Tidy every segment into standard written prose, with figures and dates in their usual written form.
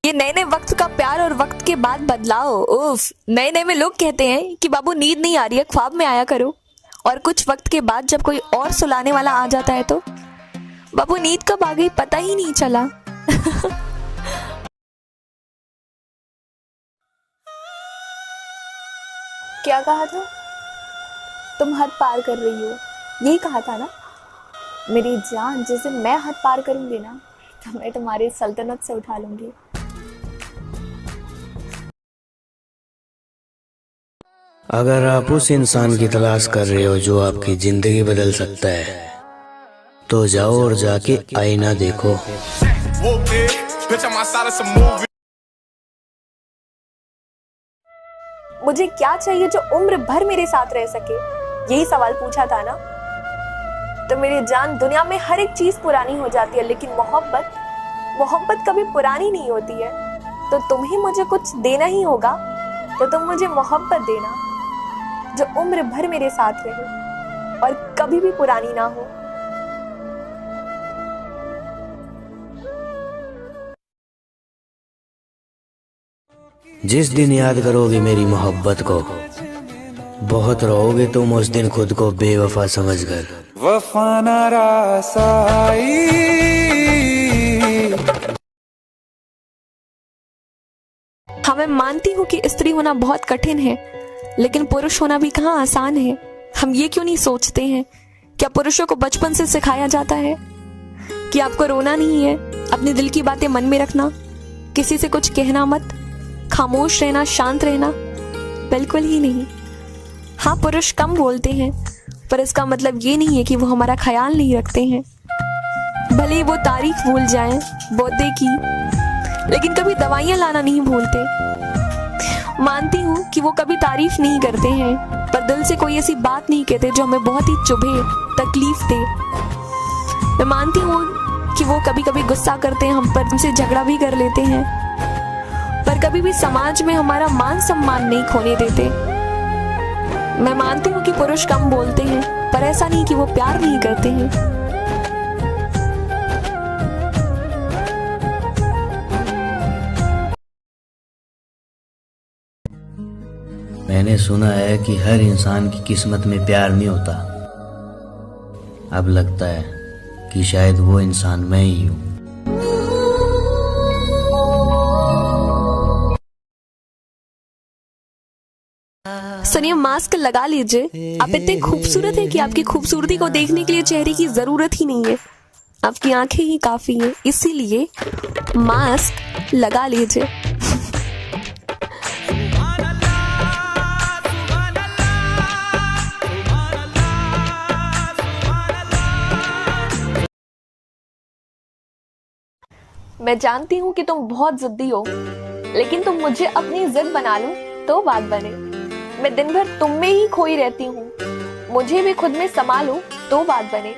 ये नए नए वक्त का प्यार और वक्त के बाद बदलाव, उफ। नए नए में लोग कहते हैं कि बाबू नींद नहीं आ रही है, ख्वाब में आया करो। और कुछ वक्त के बाद जब कोई और सुलाने वाला आ जाता है तो बाबू नींद कब आ गई पता ही नहीं चला। क्या कहा था? तुम हद पार कर रही हो, यही कहा था ना? मेरी जान, जिस दिन मैं हद पार करूंगी ना, तो मैं तुम्हारी सल्तनत से उठा लूंगी। अगर आप उस इंसान की तलाश कर रहे हो जो आपकी जिंदगी बदल सकता है, तो जाओ और जाके आईना देखो। मुझे क्या चाहिए जो उम्र भर मेरे साथ रह सके, यही सवाल पूछा था ना? तो मेरी जान, दुनिया में हर एक चीज पुरानी हो जाती है, लेकिन मोहब्बत, मोहब्बत कभी पुरानी नहीं होती है। तो तुम ही मुझे कुछ देना ही होगा, तो तुम मुझे मोहब्बत देना जो उम्र भर मेरे साथ रहे और कभी भी पुरानी ना हो। जिस दिन याद करोगे मेरी मोहब्बत को, बहुत रहोगे तुम उस दिन खुद को बेवफा समझकर। वफा ना रासाई। हाँ, मैं मानती हूँ कि स्त्री होना बहुत कठिन है, लेकिन पुरुष होना भी कहाँ आसान है। हम ये क्यों नहीं सोचते हैं? क्या पुरुषों को बचपन से सिखाया जाता है कि आपको रोना नहीं है, अपने दिल की बातें मन में रखना, किसी से कुछ कहना मत, खामोश रहना, शांत रहना? बिल्कुल ही नहीं। हाँ, पुरुष कम बोलते हैं, पर इसका मतलब ये नहीं है कि वो हमारा ख्याल नहीं रखते हैं। भले ही वो तारीफ भूल जाएं बर्थडे की, लेकिन कभी दवाइयां लाना नहीं भूलते। मानती हूँ कि वो कभी तारीफ नहीं करते हैं, पर दिल से कोई ऐसी बात नहीं कहते जो हमें बहुत ही चुभे, तकलीफ दे। मैं मानती हूँ कि वो कभी कभी गुस्सा करते हैं हम पर, हमसे झगड़ा भी कर लेते हैं, पर कभी भी समाज में हमारा मान सम्मान नहीं खोने देते। मैं मानती हूँ कि पुरुष कम बोलते हैं, पर ऐसा नहीं कि वो प्यार नहीं करते हैं। मैंने सुना है कि हर इंसान की किस्मत में प्यार नहीं होता। अब लगता है कि शायद वो इंसान मैं ही हूँ। सुनिए, मास्क लगा लीजिए। आप इतने खूबसूरत हैं कि आपकी खूबसूरती को देखने के लिए चेहरे की जरूरत ही नहीं है, आपकी आंखें ही काफी हैं। इसीलिए मास्क लगा लीजिए। मैं जानती हूँ कि तुम बहुत जिद्दी हो, लेकिन तुम मुझे अपनी जिद बना लो तो बात बने। मैं दिन भर तुम में ही खोई रहती हूँ, मुझे भी खुद में समा लो तो बात बने।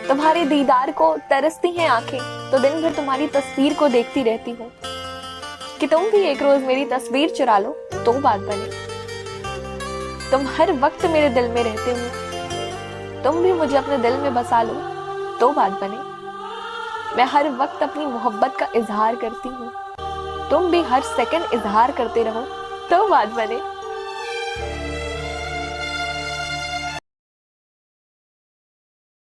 तुम्हारे दीदार को तरसती हैं आंखें, तो दिन भर तुम्हारी तस्वीर को देखती रहती हूँ कि तुम भी एक रोज मेरी तस्वीर चुरा लो तो बात बने। तुम हर वक्त मेरे दिल में रहते हो, तुम भी मुझे अपने दिल में बसा लो तो बात बने। मैं हर वक्त अपनी मोहब्बत का इजहार करती हूँ, तुम भी हर सेकंड इजहार करते रहो तो बात बने।